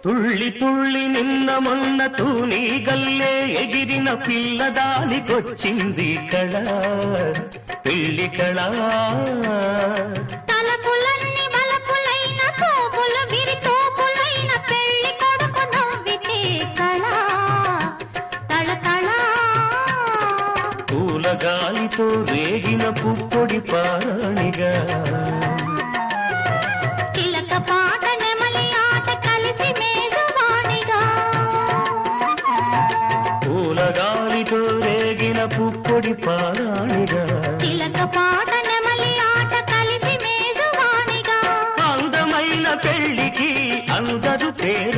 తుళ్ళి తుళ్ళి నిన్న మొన్న తూనీ గల్లే ఎగిరిన పిల్లదానికొచ్చింది కళ పెళ్లి కళ తలపులన్నీ బలపులైన తోపులు విరి తోపులైన పెళ్లి కొడుకు నవ్వితే కళ కళ కళ పూల గాలితో రేగిన పుప్పొడి పారాణిగా చిలక పాట నెమలి ఆట కలిసి మేజవాణిగా పూల గాలితో రేగిన పుప్పొడి పారాణిగా చిలక పాట నెమలి ఆట కలిసి మేజవాణిగా అందమైన పెళ్లికి అందరు పేరు